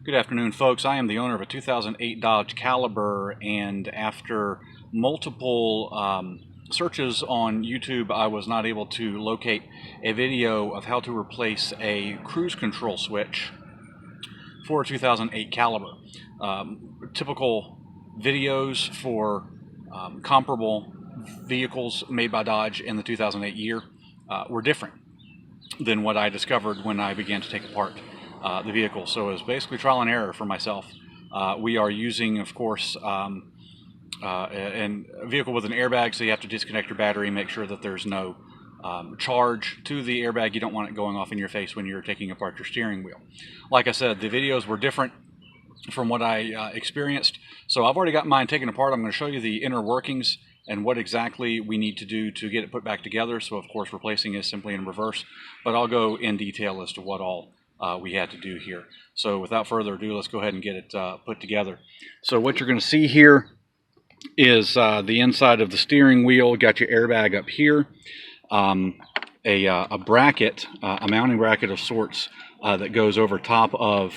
Good afternoon, folks. I am the owner of a 2008 Dodge Caliber, and after multiple searches on YouTube, I was not able to locate a video of how to replace a cruise control switch for a 2008 Caliber. Typical videos for comparable vehicles made by Dodge in the 2008 year were different than what I discovered when I began to take apart the vehicle. So it was basically trial and error for myself. We are using, of course, a vehicle with an airbag, so you have to disconnect your battery, make sure that there's no charge to the airbag. You don't want it going off in your face when you're taking apart your steering wheel. Like I said, the videos were different from what I experienced. So I've already got mine taken apart. I'm going to show you the inner workings and what exactly we need to do to get it put back together. So of course replacing is simply in reverse, but I'll go in detail as to what all we had to do here. So without further ado, let's go ahead and get it put together. So what you're going to see here is the inside of the steering wheel. Got your airbag up here, a bracket, a mounting bracket of sorts that goes over top of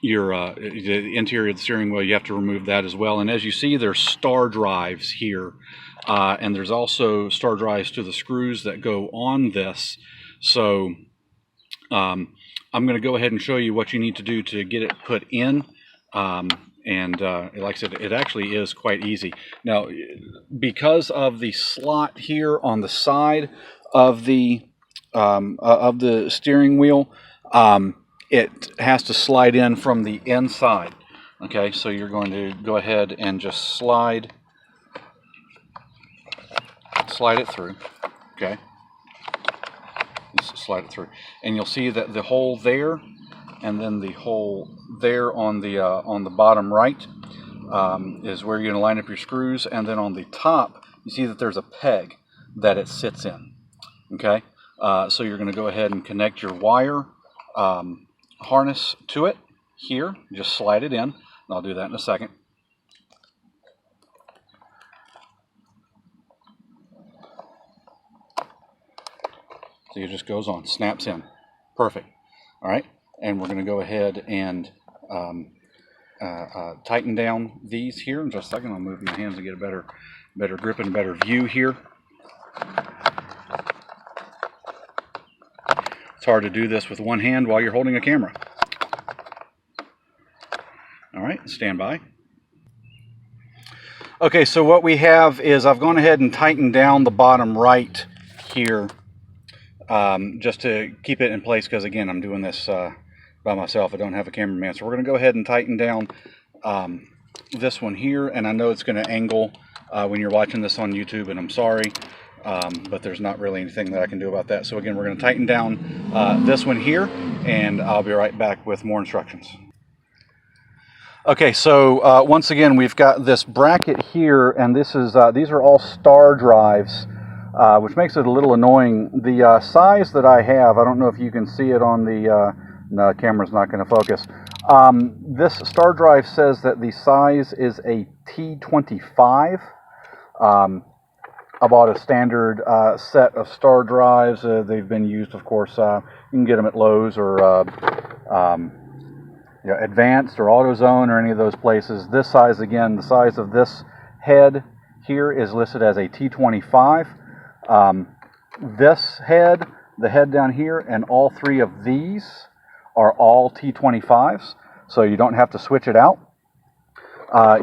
the interior of the steering wheel. You have to remove that as well. And as you see, there's star drives here, and there's also star drives to the screws that go on this. So I'm going to go ahead and show you what you need to do to get it put in. And like I said, it actually is quite easy. Now, because of the slot here on the side of the steering wheel, it has to slide in from the inside. Okay, so you're going to go ahead and just slide it through. Okay, just slide it through, and you'll see that the hole there, and then the hole there on the bottom right is where you're going to line up your screws, and then on the top you see that there's a peg that it sits in. Okay, so you're going to go ahead and connect your wire harness to it here. Just slide it in, and I'll do that in a second. So it just goes on, snaps in. Perfect. All right, and we're going to go ahead and tighten down these here in just a second. I'll move my hands to get a better grip and better view here. It's hard to do this with one hand while you're holding a camera. All right, stand by. Okay, so what we have is I've gone ahead and tightened down the bottom right here just to keep it in place, because again, I'm doing this by myself. I don't have a cameraman. So we're going to go ahead and tighten down this one here, and I know it's going to angle when you're watching this on YouTube, and I'm sorry. But there's not really anything that I can do about that. So again, we're going to tighten down this one here, and I'll be right back with more instructions. Okay, so once again, we've got this bracket here, and this is these are all star drives, which makes it a little annoying. The size that I have, I don't know if you can see it on the no, camera's not going to focus. This star drive says that the size is a T25. I bought a standard set of star drives. They've been used, of course. You can get them at Lowe's or Advanced or AutoZone or any of those places. This size, again, the size of this head here is listed as a T25. This head, the head down here, and all three of these are all T25s, so you don't have to switch it out.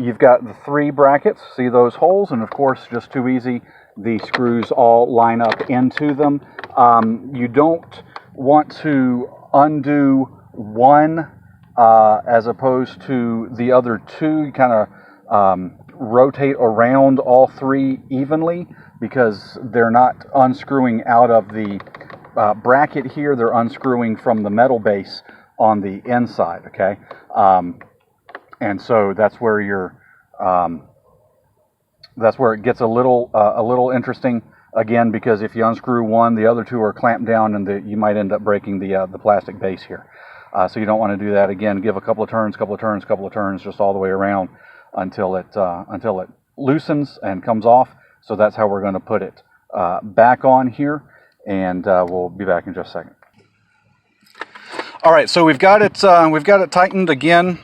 You've got the three brackets, see those holes, and of course, just too easy, the screws all line up into them. You don't want to undo one as opposed to the other two. You kind of rotate around all three evenly, because they're not unscrewing out of the bracket here, they're unscrewing from the metal base on the inside, okay? And so that's where it gets a little interesting, again, because if you unscrew one, the other two are clamped down, and you might end up breaking the plastic base here. So you don't want to do that. Again, give a couple of turns, just all the way around until it loosens and comes off. So that's how we're going to put it back on here, and we'll be back in just a second. All right, so we've got it tightened again,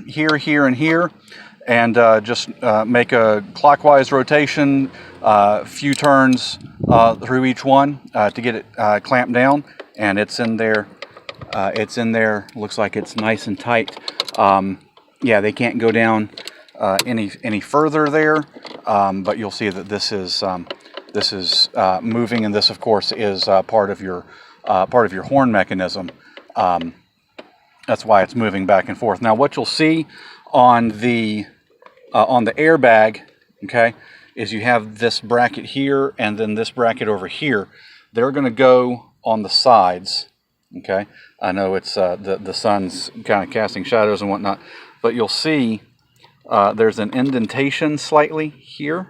here, here, and here, and just make a clockwise rotation, few turns through each one to get it clamped down, and it's in there. It's in there. Looks like it's nice and tight. Yeah, they can't go down any further there, but you'll see that this is moving, and this, of course, is part of your horn mechanism. That's why it's moving back and forth. Now, what you'll see on the airbag, okay, is you have this bracket here and then this bracket over here. They're going to go on the sides. Okay, I know it's the sun's kind of casting shadows and whatnot, but you'll see there's an indentation slightly here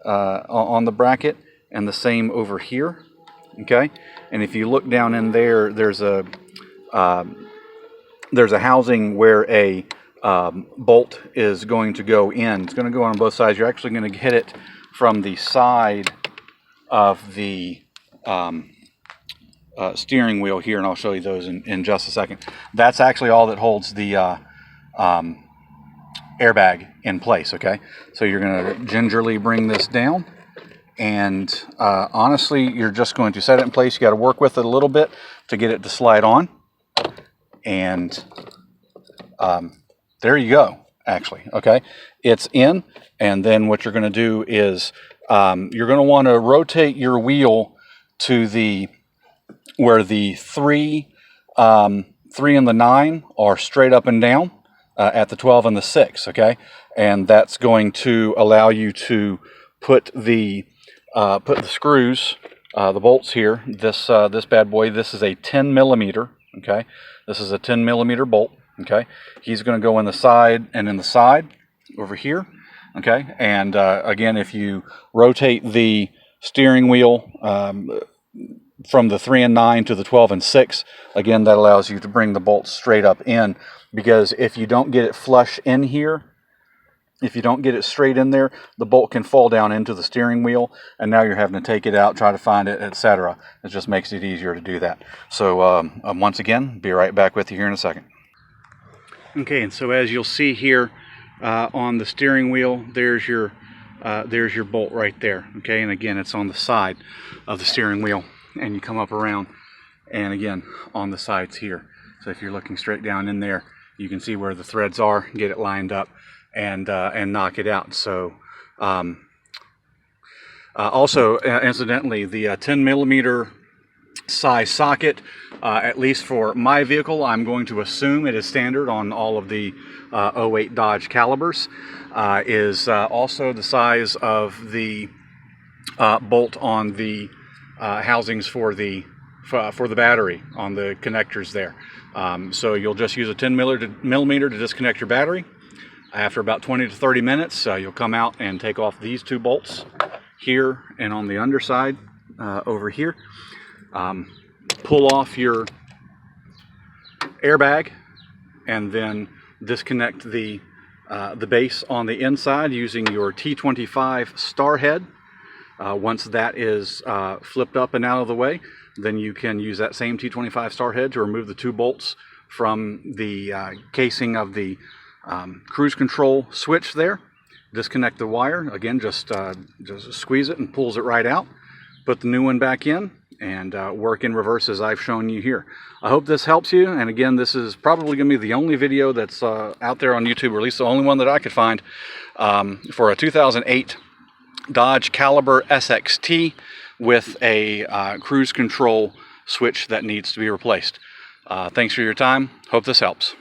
on the bracket, and the same over here. Okay, and if you look down in there, there's a housing where a bolt is going to go in. It's going to go on both sides. You're actually going to hit it from the side of the steering wheel here, and I'll show you those in just a second. That's actually all that holds the airbag in place. Okay, so you're going to gingerly bring this down, and honestly, you're just going to set it in place. You got to work with it a little bit to get it to slide on, and there you go. Actually, okay, it's in, and then what you're going to do is you're going to want to rotate your wheel to the where the 3 and the 9 are straight up and down at the 12 and the 6, okay? And that's going to allow you to put the screws, the bolts here. This bad boy, this is a 10 millimeter, okay? This is a 10 millimeter bolt, okay? He's going to go in the side and in the side over here, okay? And again, if you rotate the steering wheel from the 3 and 9 to the 12 and 6, again, that allows you to bring the bolts straight up in, because if you don't get it flush in here, if you don't get it straight in there, the bolt can fall down into the steering wheel, and now you're having to take it out, try to find it, etc. It just makes it easier to do that. So once again, be right back with you here in a second. Okay, and so as you'll see here on the steering wheel, there's your bolt right there. Okay, and again, it's on the side of the steering wheel, and you come up around, and again on the sides here. So if you're looking straight down in there, you can see where the threads are, get it lined up, and knock it out. So also incidentally, the 10 millimeter size socket, at least for my vehicle, I'm going to assume it is standard on all of the 08 Dodge Calibers, is also the size of the bolt on the housings for the battery on the connectors there. So you'll just use a 10 millimeter to disconnect your battery. After about 20 to 30 minutes, you'll come out and take off these two bolts here and on the underside over here. Pull off your airbag, and then disconnect the base on the inside using your T25 star head. Once that is flipped up and out of the way, then you can use that same T25 star head to remove the two bolts from the casing of the cruise control switch there. Disconnect the wire. Again, just squeeze it and pulls it right out. Put the new one back in, and work in reverse as I've shown you here. I hope this helps you, and again, this is probably going to be the only video that's out there on YouTube, or at least the only one that I could find, for a 2008 Dodge Caliber SXT with a cruise control switch that needs to be replaced. Thanks for your time. Hope this helps.